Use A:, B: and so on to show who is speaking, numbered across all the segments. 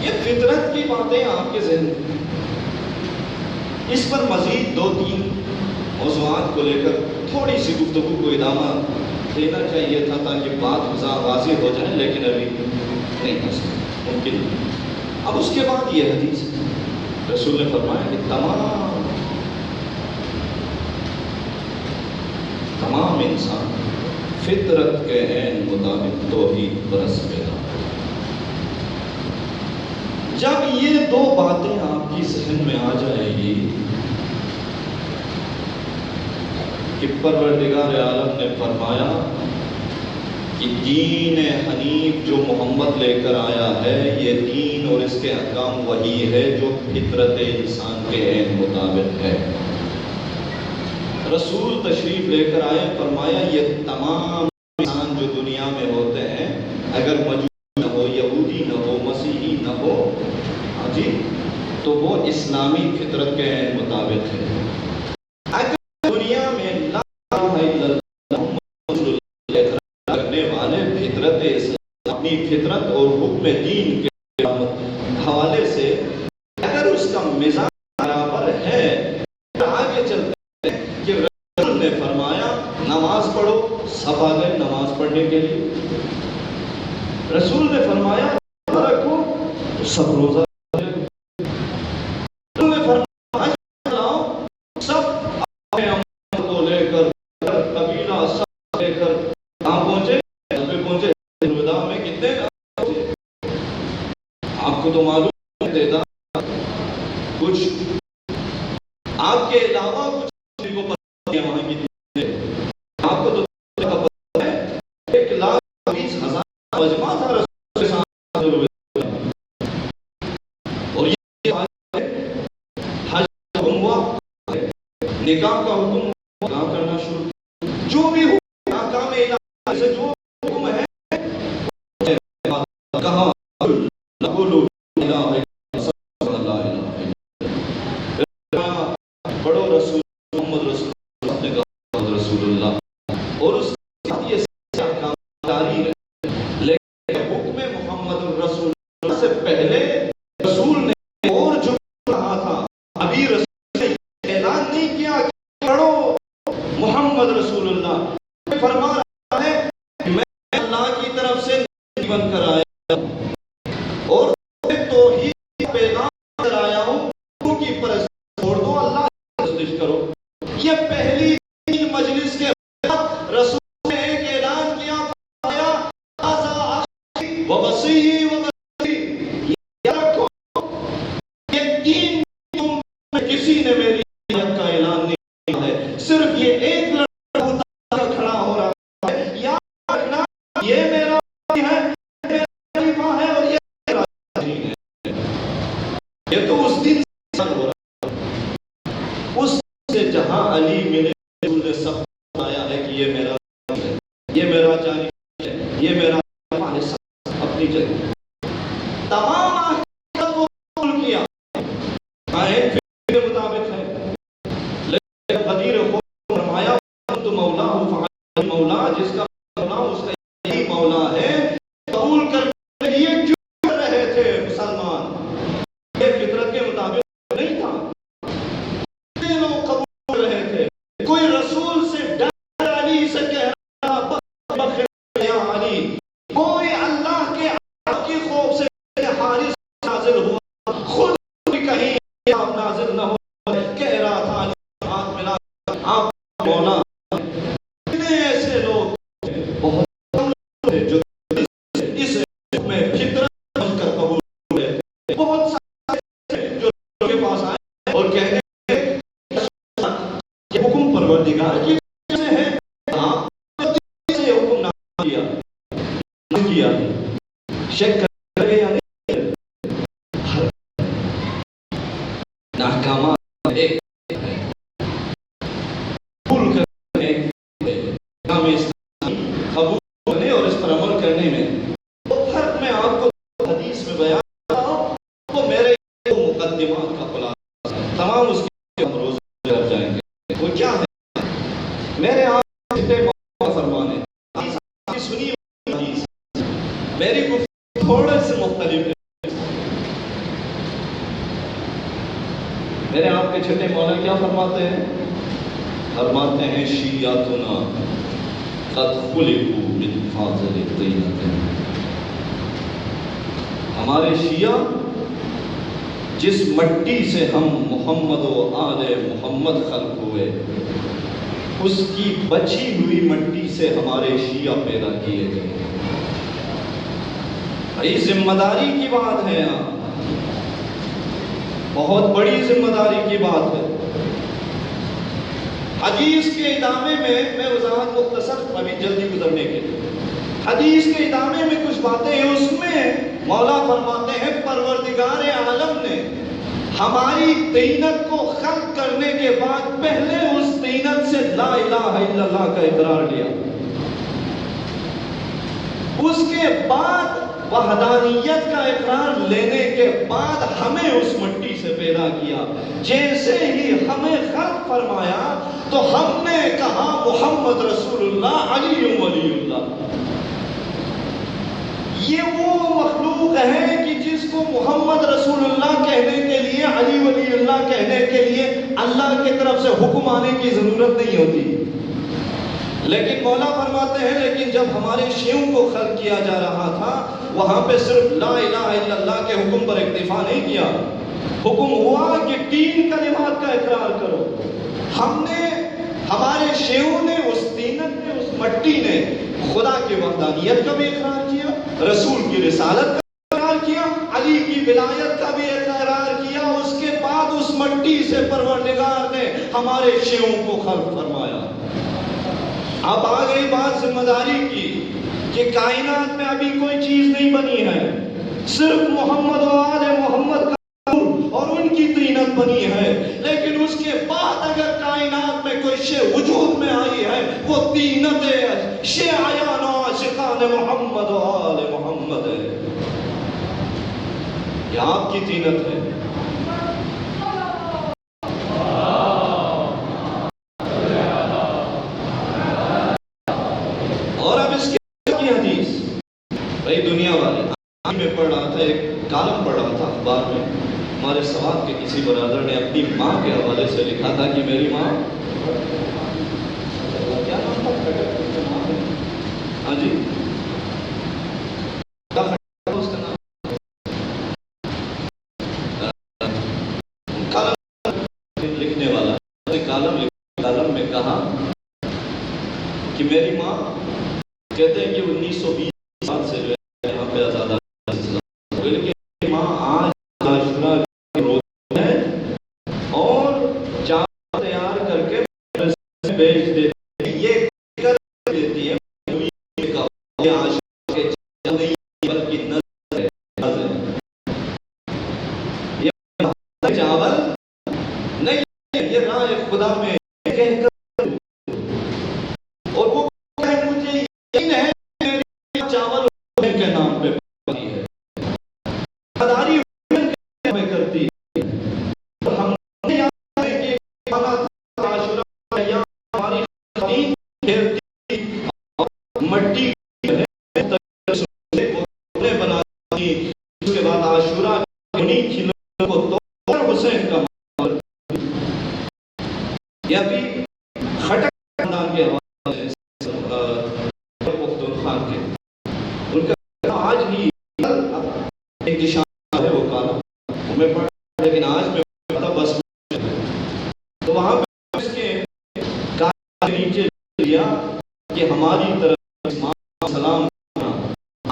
A: یہ فطرت کی باتیں آپ کے ذہن میں، اس پر مزید 2-3 موضوعات کو لے کر تھوڑی سی گفتگو کو ادامہ دینا چاہیے تھا تاکہ بات واضح ہو جائے، لیکن ابھی نہیں ہو سکتا، ممکن نہیں۔ اب اس کے بعد یہ حدیث رسول نے فرمایا کہ تمام انسان فطرت کے عین مطابق توحید پرست پیدا۔ جب یہ 2 باتیں آپ کی ذہن میں آ جائیں گی کہ پروردگار عالم نے فرمایا کہ دین حنیف جو محمد لے کر آیا ہے، یہ دین اور اس کے احکام وہی ہے جو فطرت انسان کے عین مطابق ہے۔ رسول تشریف لے کر آئے، فرمایا یہ تمام انسان جو دنیا میں ہوتے ہیں، اگر مجوسی نہ ہو، یہودی نہ ہو، مسیحی نہ ہو، ہاں جی، تو وہ اسلامی فطرت کے عین مطابق ہے۔ اگر دنیا میں لا الہ الا اللہ محمد رسول اللہ کرنے والے فطرت اسلام، اپنی فطرت اور حکم دین کے حوالے سے اگر اس کا مزاج برابر ہے، آگے چلتے ہیں کہ رسول نے فرمایا نماز پڑھو، سب آ گئے نماز پڑھنے کے لیے۔ رسول نے فرمایا روزہ رکھو، تو سب روزہ رکھو۔ رسول نے فرمایا حج لاؤ، سب اپنے عمل کو لے کر، قبیلہ سب لے کر کہاں پہنچے؟ پہنچے الوداع میں۔ کتنے پہنچے؟ آپ کو تو معلوم دیتا کچھ آپ کے علاوہ کچھ کو پتہ ہے وہاں کی، آپ کو تو پتہ ہے 1,20,000 مجمع تھا رسول کے ساتھ، اور یہ حج کا حکم ہوا، نکاح کا حکم ہوا، نکاح کرنا شروع، جو بھی حکم احکام الہی سے جو حکم ہے کہا لقولوا لا الہ الا اللہ، پڑھو رسول محمد رسول اللہ نے کہا رسول اللہ، اور اس کے ساتھ یہ احکام جاری ہے۔ لیکن حکم محمد رسول اللہ سے پہلے رسول نے اور جو کہا تھا، ابھی رسول نے اعلان نہیں کیا کہ پڑھو محمد رسول اللہ، فرما رہا ہے کہ میں اللہ کی طرف سے نبی بن کر آیا ہوں اور توحید کا پیغام کر آیا ہوں، ان کی پرست چھوڑ دو، اللہ کی پرستش کرو۔ یہ پہلی مجلس کے بعد رسول نے ایک اعلان کیا، فرمایا ھذا عہدی و وصیتی و نذری، یاد رکھو یہ 3 تم میں کسی نے میری عہد کا اعلان نہیں کیا ہے، صرف یہ ایک لڑکا ہوتا کھڑا ہو رہا ہے، یاد رکھنا یہ میرا ہے، میرا خلیفہ ہے اور یہ میرا دین ہے۔ یہ تو اس دن سے ہو رہا ہے، اس سے جہاں علی ملے رسول نے سب بتایا ہے کہ یہ میرا ہے، یہ میرا جانی ہے، یہ میرا اپنی جگہ تمام احکام کو قبول کیا، ایک فکر کے مطابق ہے، لیکن قدیر کو فرمایا تو مولا ہوں مولا، جس کا مولا اس کا یہی مولا ہے، قبول کرنے کے لیے کیوں کر رہے تھے مسلمان؟ یہ فطرت کے مطابق نہیں تھا، لوگ قبول کر رہے تھے، کوئی رسول سے ڈر علی سے کہہ رہا بخیر یا علی، کوئی اللہ کے عذاب کی خوف سے حارث نازل ہوا، خود بھی کہیں آپ نازل نہ ہو، کہہ رہا تھا علی ہاتھ ملا آپ مولا۔ کتنے ایسے لوگ بہت کم لوگ تھے جو اس حکم فطرت سمجھ کر قبول ہوئے تھے، بہت سارے جو کے پاس آئے اور کہنے یہ حکم پروردگار کی وجہ سے ہے، آپ نے سے حکم نہ کیا، شک کر گئے یا نہیں؟ احکامات ایک قبول کرنے احکام اسلامی قبول کرنے اور اس پر عمل کرنے میں وہ فرق میں آپ کو حدیث میں بیان کر رہا ہوں، وہ میرے مقدمات کا خلاصہ ہے، تمام اس کے ہم روز کر جائیں گے۔ وہ کیا ہے؟ میرے آپ جتنے موقع فرمانے حدیث آپ کی سنی حدیث، میری گفتگو تھوڑے سے مختلف ہے، میرے آپ کے چھٹے مولا کیا فرماتے ہیں؟ فرماتے ہیں شیعتنا قد خلقوا من فاضل طینۃ، ہمارے شیعہ جس مٹی سے ہم محمد و آل محمد خلق ہوئے، اس کی بچی ہوئی مٹی سے ہمارے شیعہ پیدا کیے گئے۔ یہ ذمہ داری کی بات ہے، بہت بڑی ذمہ داری کی بات ہے۔ حدیث کے ادامے میں وضاحت مختصر ابھی جلدی گزرنے کے لیے، حدیث کے ادامے میں کچھ باتیں ہیں، اس میں مولا فرماتے ہیں پروردگار عالم نے ہماری طینت کو خلق کرنے کے بعد پہلے اس طینت سے لا الہ الا اللہ کا اقرار لیا، اس کے بعد وحدانیت کا اقرار لینے کے بعد ہمیں اس مٹی سے پیدا کیا۔ جیسے ہی ہمیں خلق فرمایا تو ہم نے کہا محمد رسول اللہ علی ولی اللہ۔ یہ وہ مخلوق ہے کہ جس کو محمد رسول اللہ کہنے کے لیے، علی ولی اللہ کہنے کے لیے اللہ کی طرف سے حکم آنے کی ضرورت نہیں ہوتی۔ لیکن مولا فرماتے ہیں لیکن جب ہمارے شیعوں کو خلق کیا جا رہا تھا، وہاں پہ صرف لا الہ الا اللہ کے حکم پر اکتفا نہیں کیا، حکم ہوا کہ 3 کلمات کا اقرار کرو۔ ہم نے، ہمارے شیعوں نے، اس طینت نے، اس مٹی نے خدا کی وحدانیت کا بھی اقرار کیا، رسول کی رسالت کا اقرار کیا، علی کی ولایت کا بھی اقرار کیا۔ اس کے بعد اس مٹی سے پروردگار نے ہمارے شیعوں کو خلق فرمایا۔ اب آ گئی بات ذمہ داری کی کہ کائنات میں ابھی کوئی چیز نہیں بنی ہے، صرف محمد و آل محمد کا اور ان کی طینت بنی ہے، لیکن اس کے بعد اگر کائنات میں کوئی شے وجود میں آئی ہے وہ طینت شیعیان و عاشقان محمد و آل محمد ہے۔ یہ آپ کی طینت ہے۔ اور اب اس کی حدیث بھائی دنیا والے، میں پڑھ رہا تھا، ایک کالم پڑھ رہا تھا اخبار میں، ہمارے سوات کے کسی برادر نے اپنی ماں کے حوالے سے لکھا تھا کہ میری ماں، کیا نام تھا؟ ہاں جی، اس کا نام کالم لکھنے والا کالم میں کہا کہ میری ماں، کہتے ہیں کہ 1920 سال سے جو ہے یہاں پہ آزادہ لیکن ماں آج عاشورہ کے روز ہے اور چاول تیار کر کے بیچ دیتی ہے، یہ کر دیتی ہے یہ عاشورہ کے چاول نہیں بلکہ نظر ہے، یہ چاول نہیں، یہ راہ خدا میں کہہ کر، اور وہ مجھے یقین ہے میری چاول کے نام پہ پڑی ہے، وفاداری میں کرتی ہے۔ ہم نے یاد ہے کہ کھانا تھا عاشورہ یا ہماری خواتین کھیلتی اور مٹی بناتی، اس کے بعد عاشورہ انہیں کھلوں کو توڑ حسین کا مار، یہ ابھی خٹک خاندان کے حوالے سے پختونخوا کے، ان کا آج ہی ایک نشان ہے وہ کالا میں پڑھا، لیکن آج میں پڑھا بس تو وہاں پہ اس کے کالا کے نیچے لیا کہ ہماری طرف ماں سلام کرنا،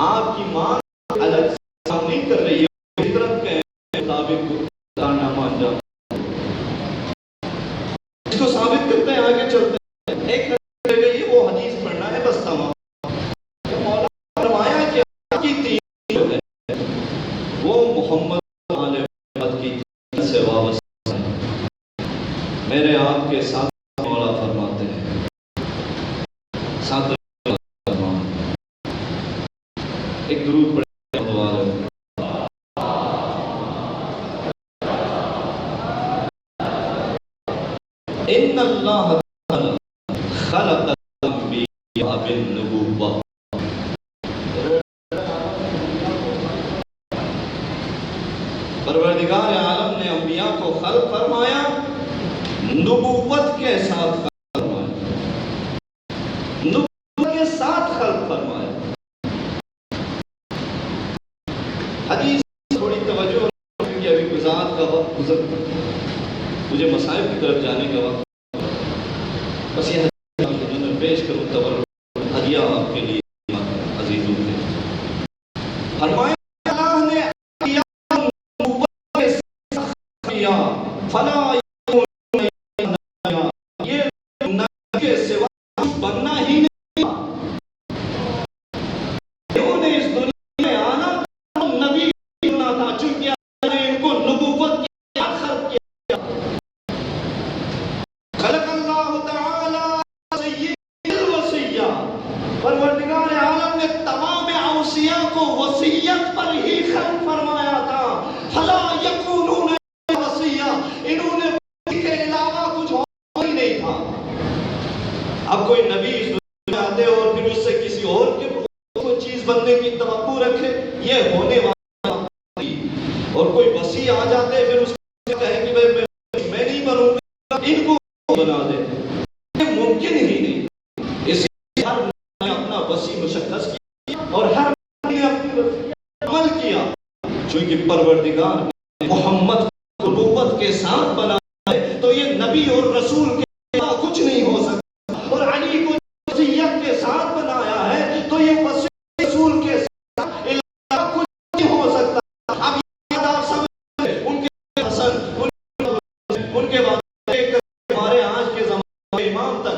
A: آپ کی ماں الگ سلام نہیں کر رہی ہے، فطرت کے مطابق کارنامہ انجام اس کو ثابت کرتے ہیں، آگے چلتے ہیں۔ ایک گئی وہ حدیث پڑھنا ہے بس تمام۔ مولا فرمایا کہ آپ کی تین جو ہے وہ محمد آل محمد کی تین سے وابستہ ہے۔ میرے آپ کے ساتھ مولا فرماتے ہیں، ساتھ ایک درود پڑھیں ان اللہ تعالی خلق الانبیاء بالنبوۃ، پروردگار عالم نے انبیاء کو خلق فرمایا، نبوت کے ساتھ خلق فرمایا، نبوت کے ساتھ خلق فرمایا۔ حدیث تھوڑی توجہ، کیونکہ ابھی وضاحت کا وقت گزر، مجھے مصائب کی طرف جانے کا وقت، بس یہ حدیث میں پیش کروں تبرک ہدیہ آپ کے لیے عزیزوں کے۔ فرمایا اللہ نے نبوت کے ساتھ کیا، فلا یہ نبی کے سوا بننا ہی نہیں، انہوں نے اس دنیا میں آنا نبی بننا تھا، چونکہ اللہ نے ان کو نبوت کے ساتھ خلق کیا۔ خلق اللہ تعالی سید الوصیہ، پروردگار عالم نے تمام اوصیاء کو وصیت پر ہی خلق فرمایا تھا۔ فلا یکونون وصیہ، انہوں نے کے علاوہ کچھ اور ہی نہیں تھا۔ اب کوئی نبی اس دنیا میں آتے اور پھر اس سے کسی اور کے کوئی چیز بننے کی توقع رکھے، یہ ہونے والا نہیں۔ اور کوئی وصی آ جاتے پھر اس سے کہے کہ میں نہیں بنوں گا، ان کو بنا دیتے، یہ ممکن ہی نہیں۔ اس لیے ہر نے اپنا وصی مشخص کیا اور ہر نے اپنی عمل کیا، چونکہ پروردگار نے محمد کو نبوت کے ساتھ بنا ہے، تو یہ نبی اور رسول کے علاوہ کچھ نہیں ہو سکتا۔ اور علی کو وصیت کے ساتھ بنایا ہے، تو یہ وصی رسول کے ساتھ علاوہ کچھ نہیں ہو سکتا۔ اب یہ آپ سمجھیں ان کے حسن، ان کے بعد ہمارے آج کے زمانے کے امام تک،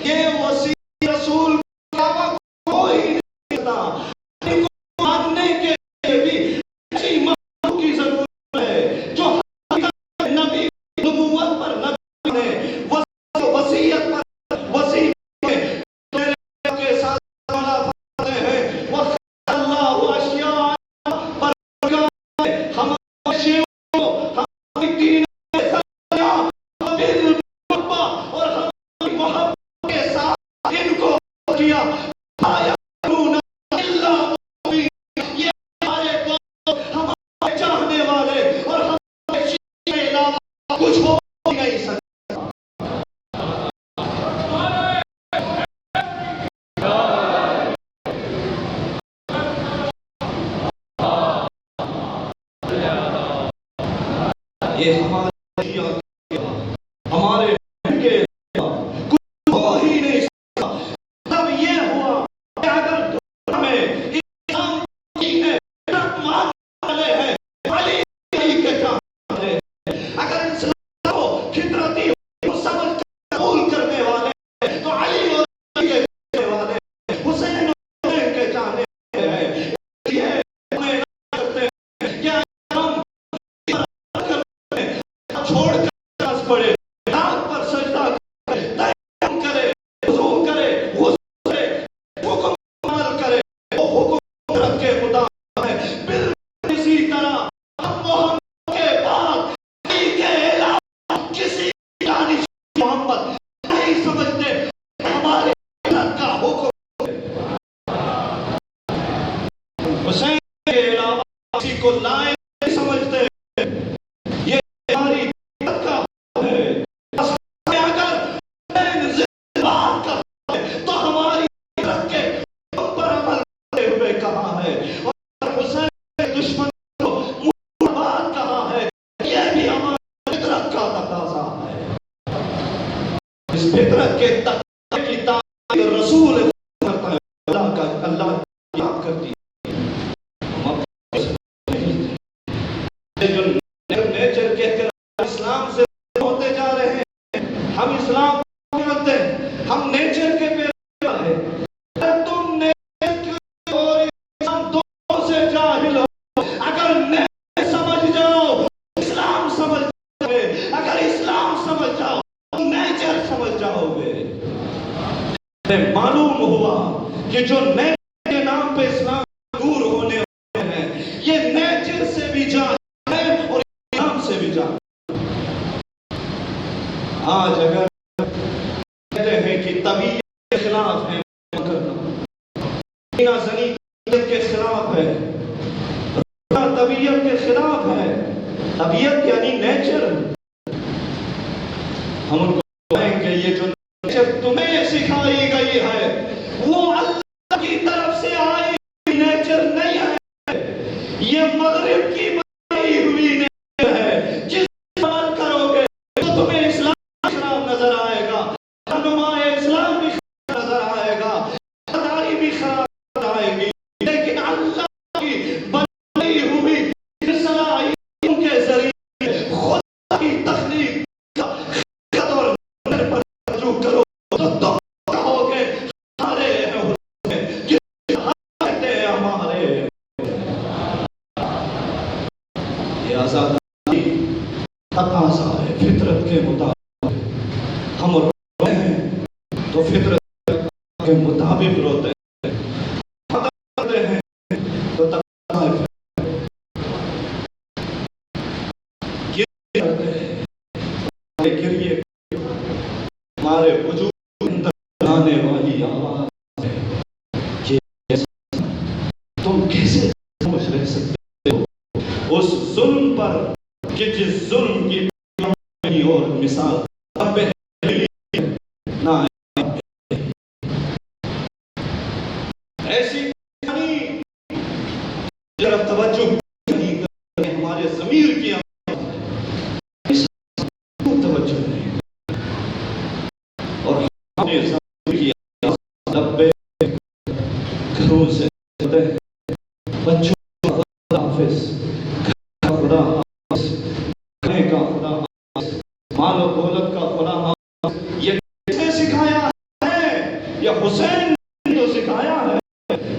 A: یہ وصی رسول کے علاوہ کوئی نہیں سکتا۔ ان کو ماننے کے لیے بھی ایسی مخلوق کی ضرورت ہے جو نبی نبوت پر نبی نے وصیت پر وصی کے ساتھ فرماتے ہیں، وَخَلَقَ اللَّهُ أَشْيَاءَ، ہمارے شیعوں ہماری دین نے خلقیا بالمحبہ اور ہماری محبت کے ساتھ ان کو کیا۔ آیا یہ ہمارے دوست، ہمارے چاہنے والے اور ہمارے شیعہ کے علاوہ کچھ ہو نہیں سکتا۔ یہ ہمارے شیعہ کے ہمارے کے علاوہ کچھ ہو ہی نہیں سکتا۔ تب یہ ہوا کہ اگر دنیا میں اسلام کی ہے ماننے والے ہیں، علی کے چاہنے والے ہیں، اگر اسلام کو فطرتی سمجھ کر قبول کرنے والے ہیں تو علی اور علی کے چاہنے والے ہیں، حسین اور حسین کے چاہنے والے ہیں۔ یہ ہمیں نہ کرتے ہیں کہ ہم چھوڑ کر نماز پڑھے، ناک پر سجدہ کرے، تیمم کرے، وضو کرے، غسل کرے، حکم عمل کرے، وہ حکم قدرت کے مطابق ہے۔ بالکل اسی طرح ہم محمد کے بعد علی کے علاوہ کسی دانش محمد نہیں سمجھتے ہمارے قدرت کا حکم ہے۔ حسین کے علاوہ کسی کو لائق نہیں سمجھتے، یہ ہماری قدرت کا حکم ہے۔ اگر حسین زندہ باد کہا ہے تو ہماری قدرت کے حکم پر عمل کرتے ہوئے کہا ہے، اور حسین کے دشمن کو مرباد کہا ہے، یہ بھی ہماری فطرت کا تقاضا ہے۔ اس فطرت کے تقاضے کی تعمیل رسول کرتا ہے، اللہ کیا کرتی ہے۔ جو نیچر کہتے ہیں اسلام سے ہوتے جا رہے ہیں، ہم اسلام نہیں رکھتے، ہم نیچر کے پیروکار ہیں۔ اگر تم نیچر کے اور اسلام دونوں سے جاہل ہو، اگر نیچر سمجھ جاؤ اسلام سمجھ جاؤ گے، اگر اسلام سمجھ جاؤ تو نیچر سمجھ جاؤ گے۔ معلوم ہوا کہ جو نیچر کے نام پہ اسلام دور ہونے والے ہیں، یہ نیچر سے بھی جاہل ہے اور اسلام سے بھی جاہل۔ آج اگر کہتے ہیں کہ طبیعت کے خلاف ہے زنی طبیعت کے خلاف ہے، طبیعت کے خلاف ہے، طبیعت یعنی نیچر. ہم ان کو کہیں کہ یہ جو نیچر تمہیں سکھائی گئی ہے وہ اللہ کی طرف سے آئی نیچر نہیں ہے, یہ مغرب کی بنائی ہوئی نیچر ہے. جس عمل کرو گے تو تمہیں اسلام خراب نظر آئے گا, رہنما اسلام بھی خراب نظر آئے گا, ادائی بھی خراب نظر آئے گی. لیکن اللہ کی بنائی ہوئی صلاحیتوں کے ذریعے خدا کی تخلیق کا خط اور نظر پر رجوع کرو تو تم کہو گے ہمارے کہتے ہیں ہمارے. یہ آزادی تقاضا ہے فطرت کے مطابق. ہم روتے ہیں تو فطرت کے مطابق روتے ہیں, کرتے ہیں تو تقاضا ہے کرتے ہیں. گریے ہمارے وجود کے اندر آنے والی آواز ہے. یہ تم کیسے خاموش رہ سکتے ہو اس ظلم پر کہ جس ظلم کی اور مثال نہ ایسی طرف توجہ نہیں کرتے. ہمارے ضمیر کی توجہ نہیں اور ہمارے ضمیر کی لبے گھروں سے بچوں کا خدا حافظ, خدا حافظ, کھانے کا خدا حافظ, مال و دولت کا خدا حافظ. یہ کس نے سکھایا ہے؟ یا حسین نے تو سکھایا ہے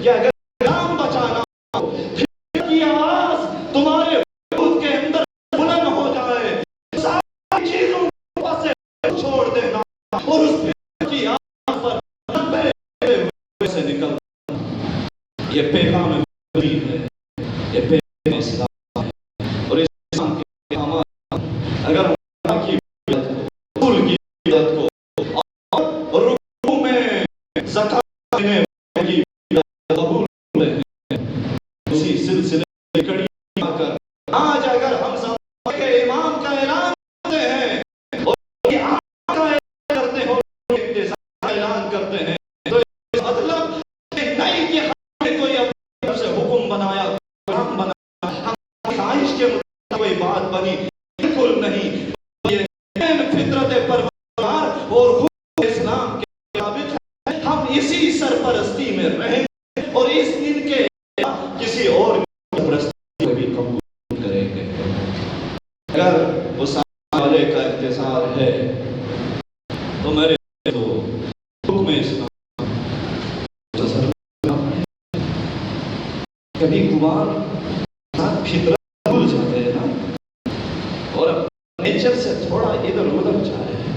A: کہ اگر نام بچانا ہو پھر کی آواز تمہارے وجود کے اندر بلند ہو جائے, ساری چیزوں کو پاسے چھوڑ دینا اور اس پھر کی آواز پر لبے ہوئے سے نکلنا. یہ پیغام ہے, یہ پیغام اسلام ہے. اور اسلام کے پیغامات اگر اللہ کی عبادت کو, رسول کی عبادت کو اور رکوع میں زکات دینے کی قبول کرتے ہیں, اسی سلسلے میں کڑی آ کر آج اگر ہم زمان کے امام کا اعلان کرتے ہیں اور آپ کا اعلان کرتے ہو انتظار کا اعلان کرتے ہیں تو اس مطلب نہیں کہ ہم نے کوئی اپنی طرف سے حکم بنایا, قرآن بنایا, ہم خواہش کے مطابق کوئی بات بنی, بالکل نہیں. یہ فطرت پروردگار اور خود اسلام کے مطابق ہے. ہم اسی سرپرستی میں رہیں اور اس دن کے کسی اور سرپرستی کو بھی قبول کریں گے. اگر اس والے کا انتظار ہے تو میرے تو حکم اسلام کبھی کبھار فطرت بھول جاتے ہیں نا اور نیچر سے تھوڑا ادھر ادھر جائے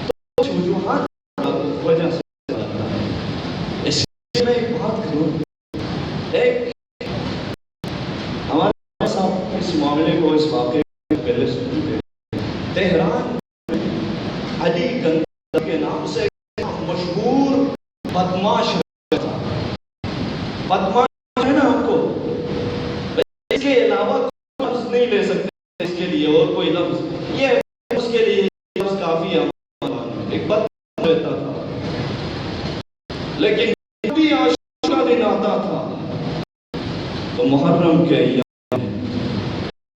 A: تو وجوہات وجہ سے آتا ہے. اس لیے میں ایک بات کروں, ایک ہمارے صاحب اس معاملے کو اس واقعے سے پہلے سنتے تہران علی گنج کے نام سے مشہور بدماش تھا. بدماش ہے نا آپ کو, اس کے علاوہ کوئی لفظ نہیں لے سکتے اس کے لیے اور کوئی لفظ, یہ اس کے لیے لفظ کافی ہے. ایک بدماش رہتا تھا لیکن کبھی عاشور کا دن آتا تھا تو محرم کے ایام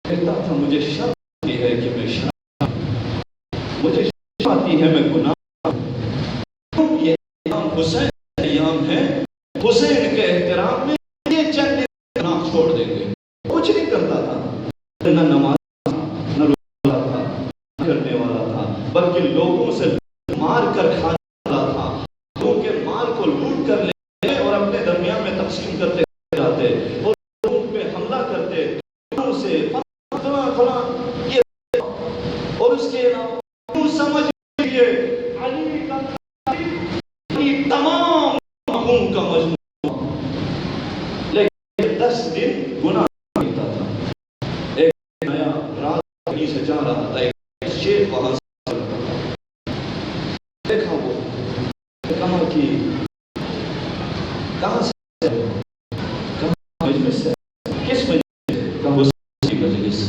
A: کہتا تھا مجھے شرم آتی ہے کہ میں شرم, مجھے شرم آتی ہے میں گناہ. یہ ایام حسین کا ایام ہے, حسین کے احترام میں یہ چند گناہ چھوڑ دیں گے. کچھ نہیں کرتا تھا, نہ نماز تھا, نہ روزہ تھا, نہ کرنے والا تھا, بلکہ لوگوں سے مار کر کھانے والا تھا. لوگوں کے مال کو لوٹ کر لے اور اپنے درمیان میں تقسیم کرتے جاتے اور لوگوں پہ حملہ کرتے سے فلاں فلاں یہ. اور اس کے علاوہ سمجھ لیجیے علی کا تمام گناہوں کا مجموعہ, لیکن 10 دن گناہ کرتا تھا. ایک نیا رات کہیں سے جا رہا تھا, ایک شیخ وہاں سے دیکھا, وہ کہا کہ کہاں سے, کہاں مجلس سے, کس مجلس سے, کہا وہ مجلس.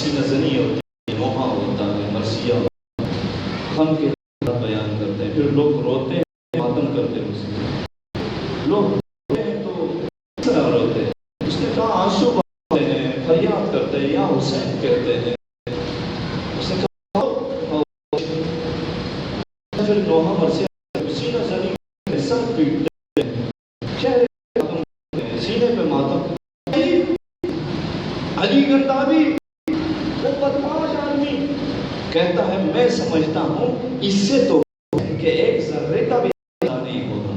A: سینہ زنی ہوتی ہے، نوحہ ہوتا ہے، مرثیہ ہوتا ہے، غم کے حالات بیان کرتے ہیں، پھر لوگ روتے ہیں، ماتم کرتے ہیں، اس میں لوگ روتے ہیں تو کس طرح روتے ہیں؟ اس نے کہا آنسو بہاتے ہیں، فریاد کرتے ہیں، یا حسین کہتے ہیں۔ اس نے کہا پھر نوحہ مرثیہ سینہ زنی سر پیٹتے ہیں، چہرے پہ ماتم کرتے ہیں، سینے پہ ماتم۔ علی گردابی وہ بدماش آدمی کہتا ہے میں سمجھتا ہوں اس سے تو کہ ایک ذرے کا بھی نہیں ہوگا،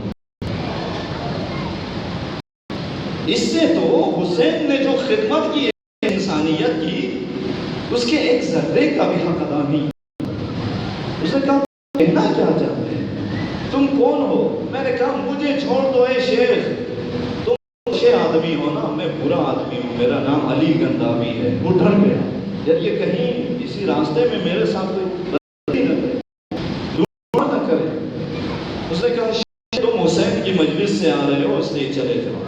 A: اس سے تو حسین نے جو خدمت کی انسانیت کی اس کے ایک ذرے کا بھی حق ادا نہیں۔ اس نے کہا کہنا کیا چاہتے ہیں، تم کون ہو؟ میں نے کہا مجھے چھوڑ دو اے شیخ، تم اچھے آدمی ہو نا، میں برا آدمی ہوں، میرا نام علی گندابی ہے۔ وہ ڈر گیا، جب یہ کہیں اسی راستے میں میرے ساتھ کوئی بدی نہ کرے، دعا نہ کرے۔ اس نے کہا تم حسین کی مجلس سے آ رہے ہو اس لیے چلے جاؤ،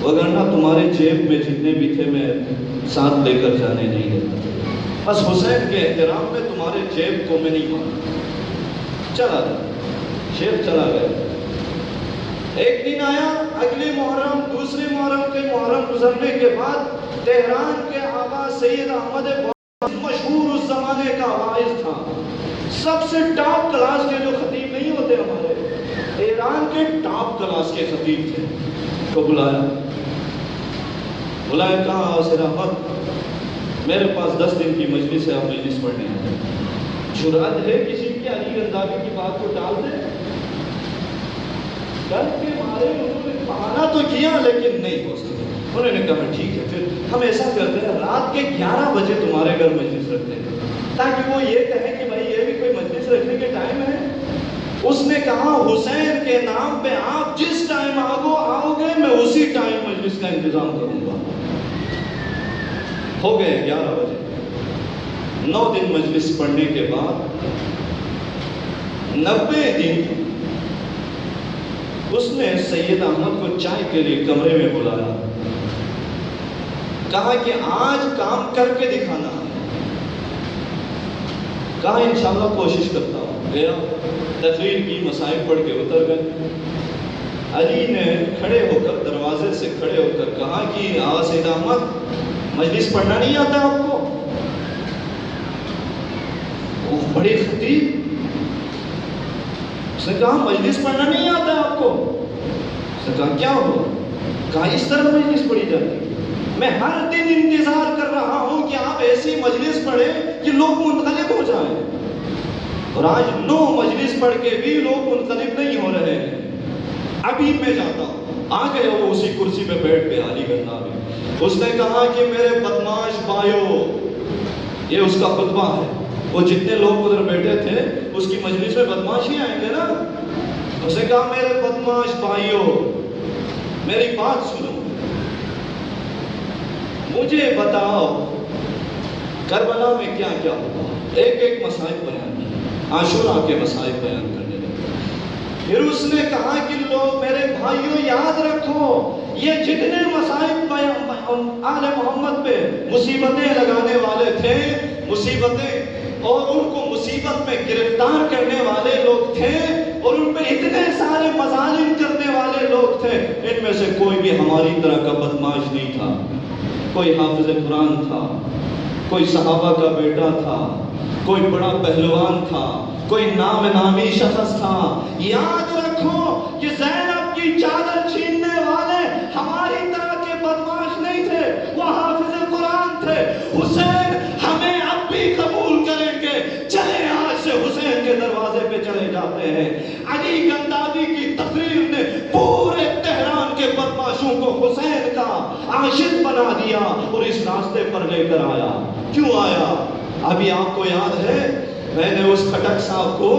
A: وگرنہ تمہارے جیب میں جتنے بھی تھے میں ساتھ لے کر جانے نہیں دیتا، بس حسین کے احترام میں تمہارے جیب کو میں نہیں مانتا، چلا گیا۔ شیخ چلا گیا۔ ایک دن آیا، اگلی محرم، دوسری محرم کے محرم گزرنے کے بعد تہران کے آقا سید احمد مشہور اس زمانے کا واعظ تھا، سب سے ٹاپ کلاس کے جو خطیب نہیں ہوتے ہمارے، ایران کے ٹاپ کلاس کے خطیب تھے، تو بلایا کہا سید احمد میرے پاس 10 دن کی مجلس ہے، آپ مجلس پڑھنے آئے۔ جرأت ہے کسی کی علی گردابی کی بات کو ٹال دے؟ ڈر کے مارے انہوں نے بہانہ تو کیا لیکن نہیں ہو سکا۔ انہوں نے کہا ٹھیک ہے، پھر ہم ایسا کرتے ہیں رات کے 11 بجے تمہارے گھر مجلس رکھتے ہیں، تاکہ وہ یہ کہیں کہ بھائی یہ بھی کوئی مجلس رکھنے کے ٹائم ہے۔ اس نے کہا حسین کے نام پہ آپ جس ٹائم آؤ گے میں اسی ٹائم مجلس کا انتظام کروں گا۔ ہو گئے 11 بجے، 9 دن مجلس پڑھنے کے بعد 90 دن اس نے سید احمد کو چائے کے لیے کمرے میں بلایا، کہا کہ آج کام کر کے دکھانا ہے، کہا انشاءاللہ کوشش کرتا ہوں۔ گیا، تقریر کی، مسائل پڑھ کے اتر گئے۔ علی نے کھڑے ہو کر دروازے سے کھڑے ہو کر کہا کہ سید احمد مجلس پڑھنا نہیں آتا آپ کو؟ وہ بڑے خطیب، اس نے کہا مجلس پڑھنا نہیں آتا آپ کو؟ اس نے کہا کیا ہوا؟ کہا اس طرح مجلس پڑھی جاتی، میں ہر دن انتظار کر رہا ہوں کہ آپ ایسی مجلس پڑھیں کہ لوگ منقلب ہو جائیں، اور آج 9 مجلس پڑھ کے بھی لوگ منقلب نہیں ہو رہے ہیں۔ ابھی میں جاتا ہوں۔ آ گیا وہ اسی کرسی پہ بیٹھ گیا علی گردابی۔ اس نے کہا کہ میرے بدماش بھائیو، یہ اس کا خطبہ ہے، وہ جتنے لوگ ادھر بیٹھے تھے اس کی مجلس میں بدماش ہی آئیں گے نا۔ اس نے کہا میرے بدماش بھائیو میری بات سنو، مجھے بتاؤ کربلا میں کیا کیا ہوا۔ ایک ایک مسائل بیان کیا، عاشورہ کے مسائل بیان کرنے لگے۔ پھر اس نے کہا کہ لوگ میرے بھائیو یاد رکھو، یہ جتنے مسائل آل محمد پہ مصیبتیں لگانے والے تھے، مصیبتیں اور ان کو مصیبت میں گرفتار کرنے والے لوگ تھے، اور ان پہ اتنے سارے مظالم کرنے والے لوگ تھے، ان میں سے کوئی بھی ہماری طرح کا بدماش نہیں تھا۔ کوئی حافظ قرآن تھا، کوئی صحابہ کا بیٹا تھا، کوئی بڑا پہلوان تھا، کوئی نامی شخص تھا۔ یاد رکھو کہ زینب کی چادر چھیننے والے ہماری طرح کے بدماش نہیں تھے، وہ حافظ قرآن تھے۔ حسین ہمیں اب بھی قبول کریں گے، چلے آج سے حسین کے دروازے پہ چلے جاتے ہیں۔ علی گندابی کی تقریر نے پورے تہران کے بدماشوں کو حسین کا عاشق بنا دیا اور اس راستے پر لے کر آیا۔ کیوں آیا؟ ابھی آپ کو یاد ہے میں نے اس کھٹک صاحب کو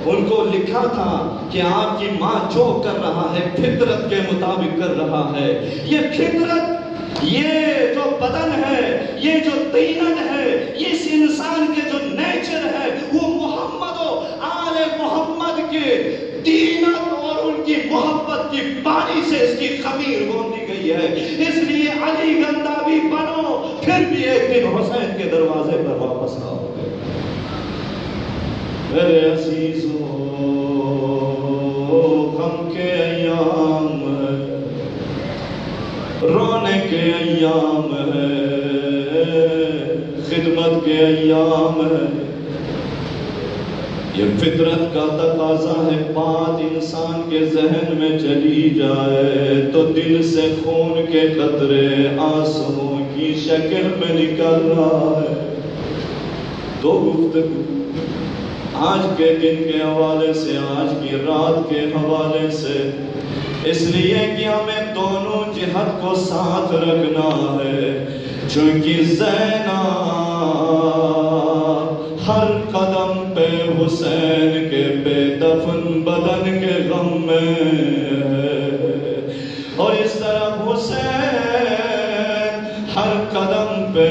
A: ان کو لکھا تھا کہ آپ کی ماں جو کر رہا ہے فطرت کے مطابق کر رہا ہے۔ یہ فطرت، یہ جو بدن ہے، یہ جو طینت ہے، یہ اس انسان کے جو نیچر ہے، وہ محمد و آل محمد کے طینت اور ان کی محبت کی پانی سے اس کی خمیر بوندی گئی گئی ہے، اس لیے علی گندا بھی بنو، پھر بھی ایک دن حسین کے دروازے پر واپس آؤ گے۔ میرے عزیزوں، غم کے ایام ہے، رونے کے ایام ہے، خدمت کے ایام ہے۔ یہ فطرت کا تقاضا ہے، بات انسان کے ذہن میں چلی جائے تو دل سے خون کے قطرے آنسوؤں کی شکل میں نکل رہا ہے۔ دو گفتگو آج کے دن کے حوالے سے، آج کی رات کے حوالے سے، اس لیے کہ ہمیں دونوں جہت کو ساتھ رکھنا ہے، چونکہ زینب ہر قدم پہ حسین کے بے دفن بدن کے غم میں ہے، اور اس طرح حسین ہر قدم پہ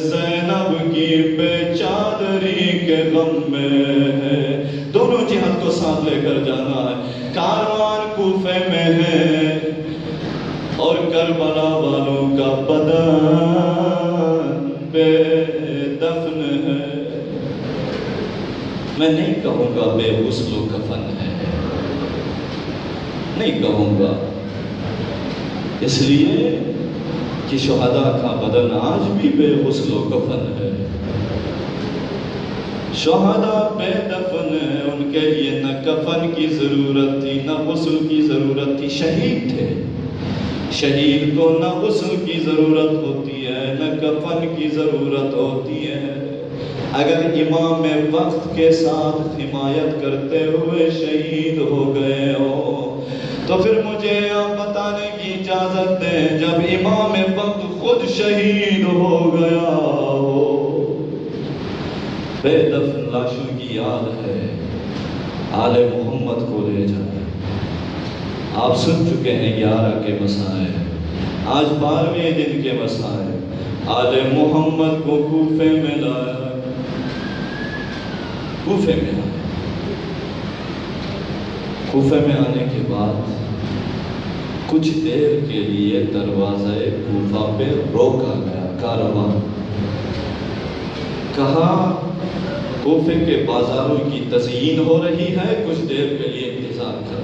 A: زینب کی بے چادری کے غم میں ہے۔ دونوں جہت کو ساتھ لے کر جانا ہے۔ کاروان کوفے میں ہے اور کربلا والوں کا بدن بے دفن ہے۔ میں نہیں کہوں گا بے غسل و کفن ہے، نہیں کہوں گا، اس لیے کہ شہداء کا بدن آج بھی بے غسل و کفن ہے۔ شہداء بے دفن ہے، ان کے لیے نہ کفن کی ضرورت تھی، نہ غسل کی ضرورت تھی۔ شہید تھے، شہید کو نہ غسل کی ضرورت ہوتی ہے، نہ کفن کی ضرورت ہوتی ہے۔ اگر امام وقت کے ساتھ حمایت کرتے ہوئے شہید ہو گئے ہو تو پھر مجھے آپ بتانے کی اجازت دیں، جب امام وقت خود شہید ہو گیا ہو، بے دفن لاشوں کی یاد ہے، آل محمد کو لے جائیں۔ آپ سن چکے ہیں 11 کے مسائل، آج 12ویں دن کے مسائل۔ آل محمد کو کوفے میں لایا، کوفے میں آئے۔ کوفے میں آنے کے بعد کچھ دیر کے لیے دروازہ کوفہ پہ روکا گیا کارواں۔ کہا کوفے کے بازاروں کی تزئین ہو رہی ہے، کچھ دیر کے لیے انتظار کر۔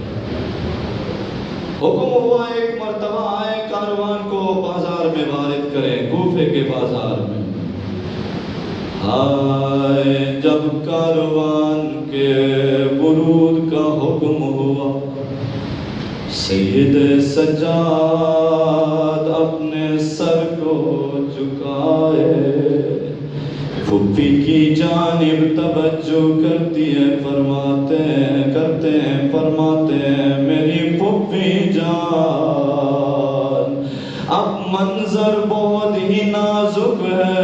A: حکم ہوا ایک مرتبہ آئے کاروان کو بازار میں وارد کریں، کوفے کے بازار میں۔ آئے جب کاروان کے ورود کا حکم ہوا، سید سجاد اپنے سر کو جھکائے، پھپھی کی جانب توجہ کرتی ہے، فرماتے ہیں میری پھپھی جان، اب منظر بہت ہی نازک ہے،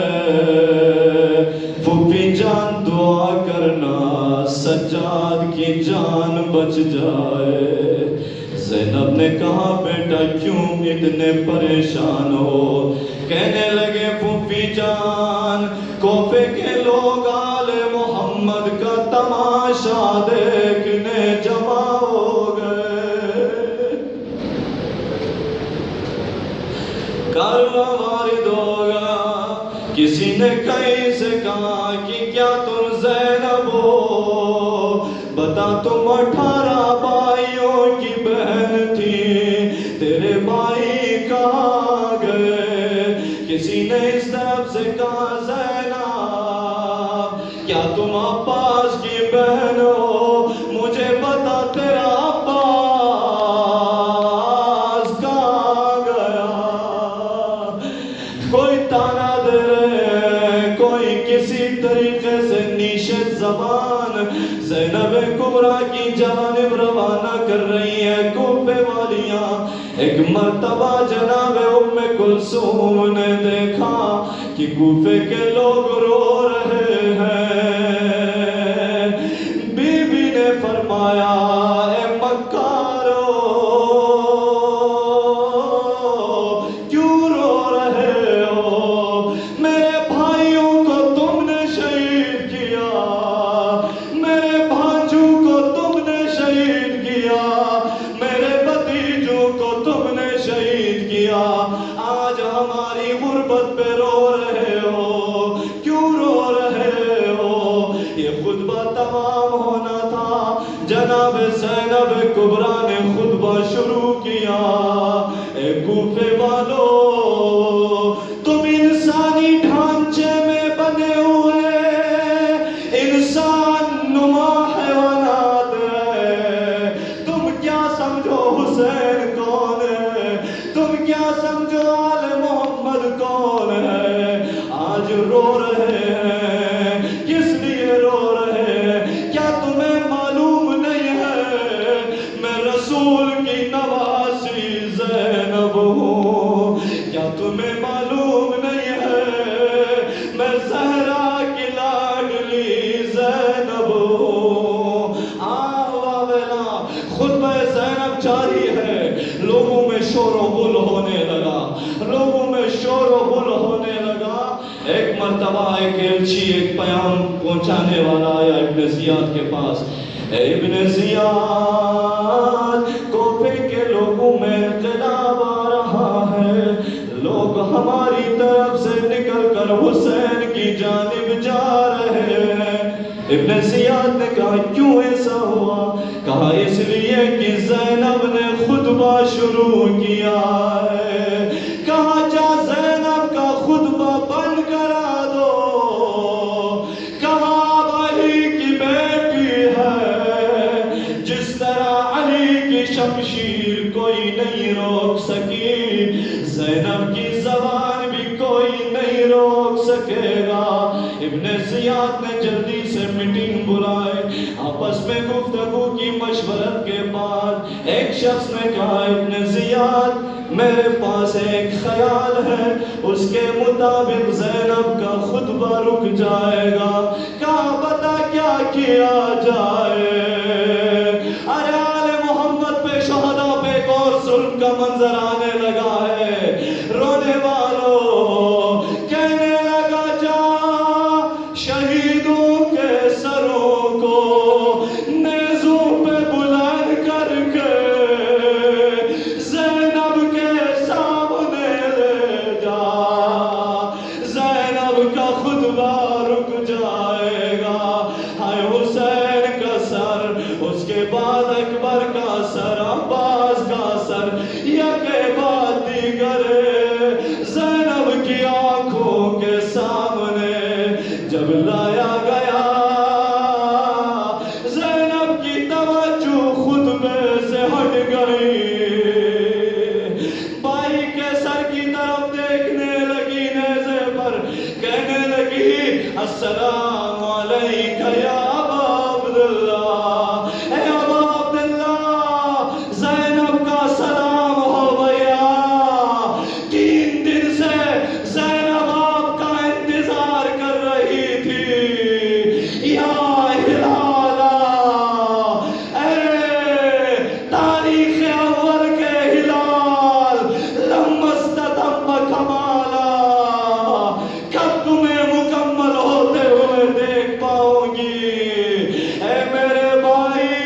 A: پھپھی جان دعا کرنا سجاد کی جان بچ جائے۔ زینب نے کہا بیٹا کیوں اتنے پریشان ہو؟ کہنے لگے پھپھی جان، کوفے کے لوگ آل محمد کا تماشا دیکھنے جمع ہو گئے۔ کارواں وارد ہوگا، کسی نے کہیں سے کہا کہ کیا تم زینب ہو؟ بتا تم 18 بھائیوں کی بہن تھی، تیرے بھائی کہاں گئے؟ کسی نے اس طرف سے کہا زینب کیا تم عباس کی بہن ہو؟ مجھے بتا تیرا عباس کہاں گیا؟ کوئی تانا دے رہے، کوئی کسی طریقے سے نیشت زبان زینب کبریٰ کی جانب روانہ کر رہی ہے۔ کوفے والیاں ایک مرتبہ جناب ام کلثوم نے دیکھا کہ کوفے کے لوگ رو رہے ہیں، بی بی نے فرمایا اے مکارو کیوں رو رہے ہو؟ میرے بھائیوں کو تم نے شہید کیا، میرے بھانجوں کو تم نے شہید کیا، میرے بھتیجوں کو تم نے شہید دیا. آج ہماری غربت پہ رو رہے ہو، کیوں رو رہے ہو؟ یہ خطبہ تمام ہونا تھا، جناب زینب کبریٰ نے خطبہ شروع کیا. اے کوفے والو، تم انسانی ڈھانچے میں بنے ہوئے انسان نما حیوانات ہیں. تم کیا سمجھو حسین کون ہے؟ تم کیا سمجھو آل محمد کون ہے؟ آج رو رہے ہیں، کس لیے رو رہے ہیں؟ کیا تمہیں معلوم نہیں ہے میں رسول کی نواسی زینب ہوں؟ کیا تمہیں معلوم نہیں ہے میں زہرا کی لاڈلی زینب ہوں؟ واویلا، خطبہ زینب جاری ہے. لوگوں میں شور و غل ہونے لگا، لوگوں میں شور و غل ہونے لگا. ایک مرتبہ ایک ایلچی، ایک پیام پہنچانے والا آیا ابن زیاد کے پاس. اے ابن زیاد، کوفے کے لوگوں میں انقلاب آ رہا ہے، لوگ ہماری طرف سے نکل کر حسین کی جانب جا رہے ہیں. ابن زیاد نے کہا کیوں ایسا ہوا؟ کہا اس لیے کہ زینب نے خطبہ شروع کیا ہے. کہا جا زینب کا خطبہ بند کرا دو. کہا اب علی کی بیٹی ہے، جس طرح علی کی شمشیر کوئی نہیں روک سکی، زینب کی زبان بھی کوئی نہیں روک سکے گا. ابن زیاد نے جلدی سے میٹنگ بلائے. آپس میں گفتگو کی مشورت کے بعد ایک شخص نے کہا ابن زیاد، میرے پاس ایک خیال ہے، اس کے مطابق زینب کا خطبہ رک جائے گا. کہا بتا کیا کیا جائے؟ ارے آل محمد پہ، شہداء پہ ایک اور ظلم کا منظر آنے لگا ہے. رونے والوں کہنے لگا جا شہیدوں کے سروں کو نیزوں پہ بلند کر کے زینب کے سامنے لے جا. زینب کا خطبہ رک جائے گا. ہائے حسین کا سر، اس کے بعد اکبر کا سر، عباس کا سر، یکے بعد دیگر زینب کی آنکھوں کے سامنے جب لایا گیا، زینب کی توجہ خطبے سے ہٹ گئی. بھائی کے سر کی طرف دیکھنے لگی نیزے پر، کہنے لگی السلام علیکہ یا ابا عبداللہ. اے ابا عبداللہ، زینب کا سلام ہو گیا. 3 دن سے زینب آپ کا انتظار کر رہی تھی. یا ہلالا، اے تاریخ اول کے ہلال، لم استتم کمالا، کب تمہیں مکمل ہوتے ہوئے دیکھ پاؤں گی؟ اے میرے بھائی،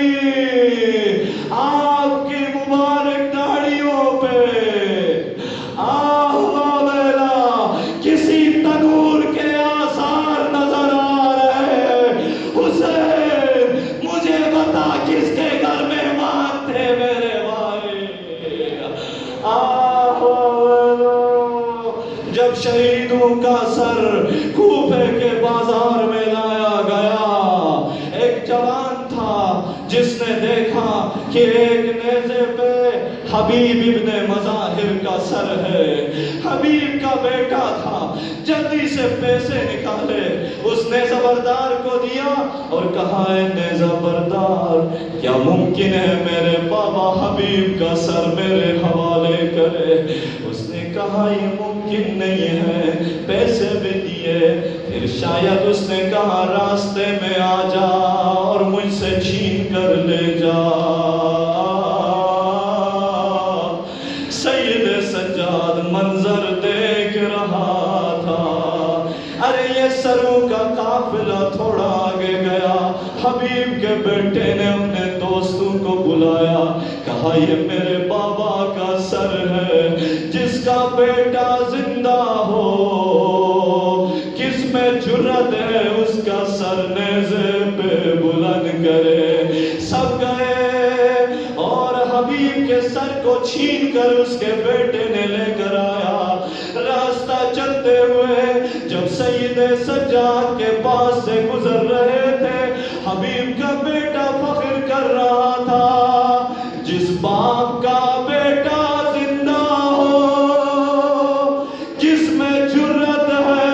A: آپ کی مبارک داڑھیوں پہ کسی تنور کے آثار نظر آ رہے ہیں. حسین، مجھے بتا کس کے گھر مہمان تھے میرے بھائی؟ جب شہیدوں کا سر کوفے کے بازار میں لایا گیا، ایک جوان تھا جس نے دیکھا کہ ایک نیزے پہ حبیب ابن مظاہر کا سر ہے. حبیب کا بیٹا تھا. جلدی سے پیسے نکالے، اس نیزہ بردار کو دیا اور کہا اے نیزہ بردار، کیا ممکن ہے میرے بابا حبیب کا سر میرے حوالے کرے؟ اس نے کہا یہ ممکن نہیں ہے. پیسے بھی دیے. پھر شاید اس نے کہا راستے میں آ جا اور مجھ سے چھین کر لے جا. سید سجاد منظر دیکھ رہا تھا. ارے یہ سروں کا قافلہ تھوڑا آگے گیا. حبیب کے بیٹے نے اپنے دوستوں کو بلایا، کہا یہ میرے بابا کا سر ہے جس کا بیٹا زندہ ہو، کس میں جرت ہے اس کا سر نیزے پہ بلند کرے؟ سب گئے اور حبیب کے سر کو چھین کر اس کے بیٹے نے لے کر آیا۔ راستہ چلتے ہوئے جب سید سجاد کے پاس سے گزر رہے تھے، حبیب کا بیٹا فخر کر رہا تھا، جس باپ کا بیٹا زندہ ہو، جس میں جرت ہے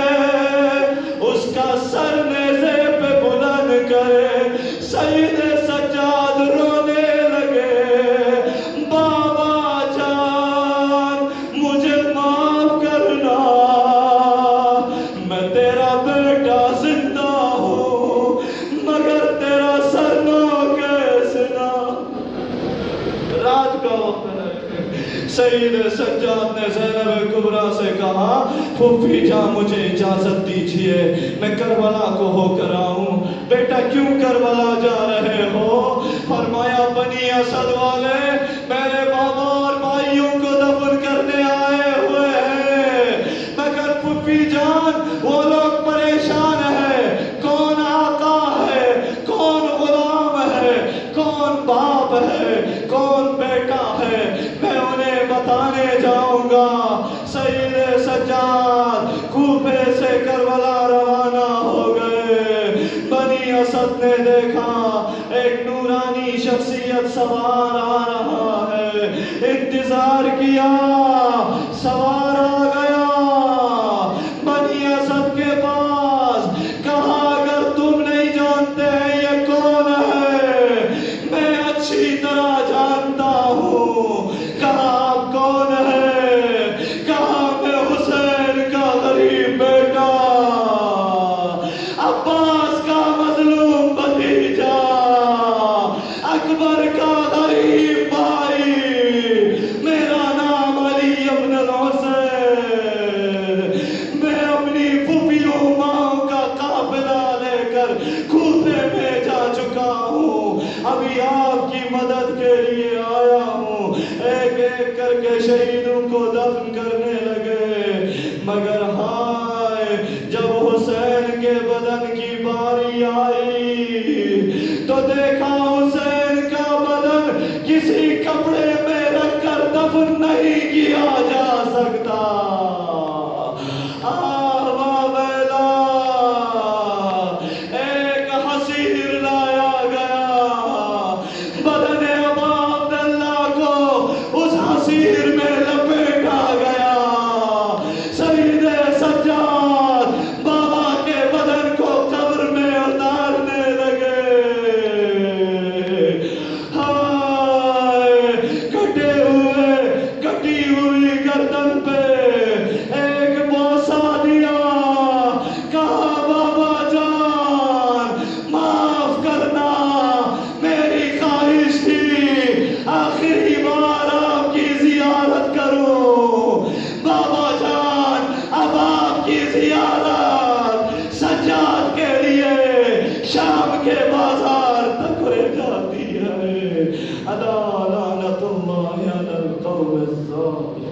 A: اس کا سر نیزے پہ بلند کرے۔ سید سجاد رونے لگے، بابا جان مجھے معاف کرنا، میں تیرا بیٹا زندہ ہوں مگر تیرا سر نو کیسے نہ۔ رات کا وقت ہے، سید سجاد نے زینب کبریٰ سے کہا، پھوپھی جان مجھے اجازت دیجئے میں کربلا کو ہو کر آؤں۔ بیٹا کیوں کربلا جا رہے ہو؟ فرمایا بنی اسد والے میرے بابا اور بھائیوں کو دفن کرنے آئے ہوئے ہیں، مگر پھوپھی جان وہ لوگ پریشان ہیں، کون آقا ہے، کون غلام ہے، کون باپ ہے، کون بیٹا ہے، میں انہیں بتانے جاؤں گا۔ سید سجاد کوفے سے کربلا روانہ ہو گئے۔ بنی اسد نے دیکھا ایک نورانی شخصیت سوار آ رہا ہے، انتظار کیا، سوار آ گیا بنی اسد کے پاس، کہا اگر تم نہیں جانتے ہیں یہ کون ہے میں اچھی طرح جانتا ہوں۔ کہا آپ کون ہے؟ کہا میں حسین کا غریب بیٹا، عباس کا مظلوم بھتیجا، اکبر کا غریب بھائی، میرا نام علی ابن الحسین، میں اپنی پھوپھیوں ماؤں کا قافلہ لے کر کوفے میں جا چکا ہوں، ابھی آپ کی مدد کے لیے آیا ہوں۔ ایک ایک کر کے شہیدوں کو دفن کرنے لگے، مگر ہائے جب حسین کے بدن کی باری آئی تو دیکھا حسین کا بدن کسی کپڑے میں رکھ کر دفن نہیں کیا جا سکتا۔ آہ ویلا، ایک حصیر لایا گیا، بدن ابا عبداللہ کو اس حصیر میں لپیٹا گیا۔ سید سجاد بابا کے بدن کو قبر میں اتارنے لگے، ہائے کٹی ہوئی گردن پہ ایک بوسہ دیا، کہا بابا جان معاف کرنا، میری خواہش تھی آخری بار آپ کی زیارت کروں۔ بابا جان اب آپ کی زیارت سجاد کے لیے شام کے بازار تک رہ جاتی ہے۔ ادا لعنت اللہ علی القوم الظالمین۔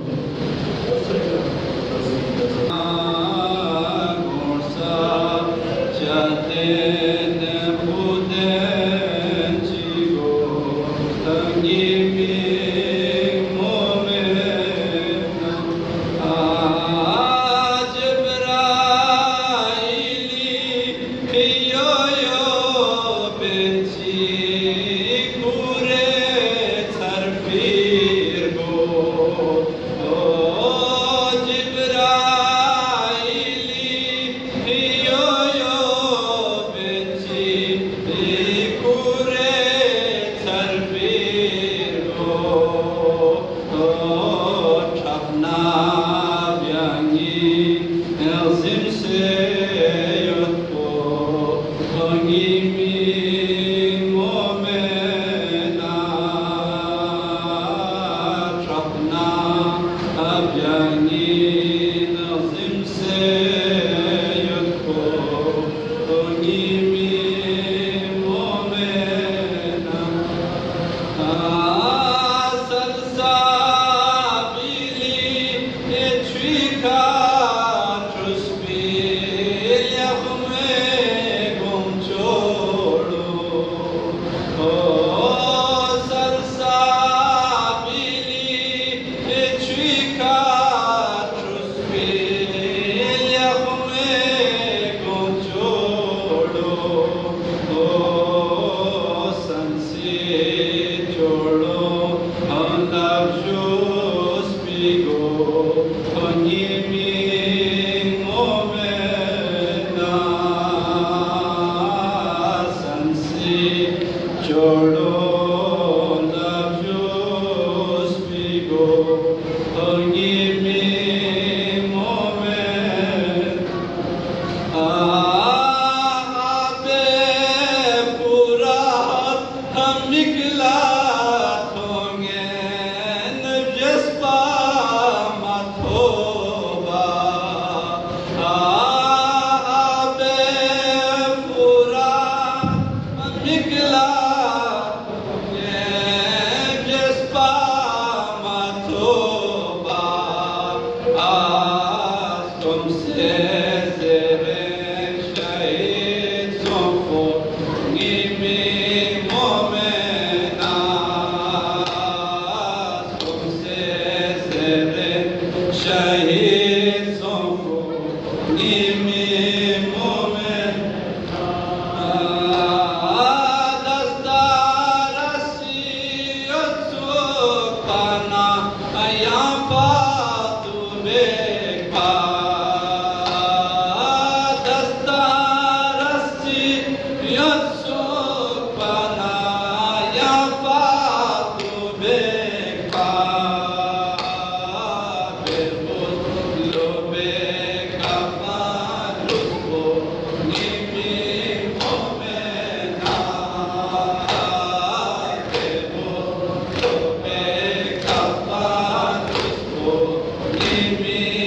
A: Give me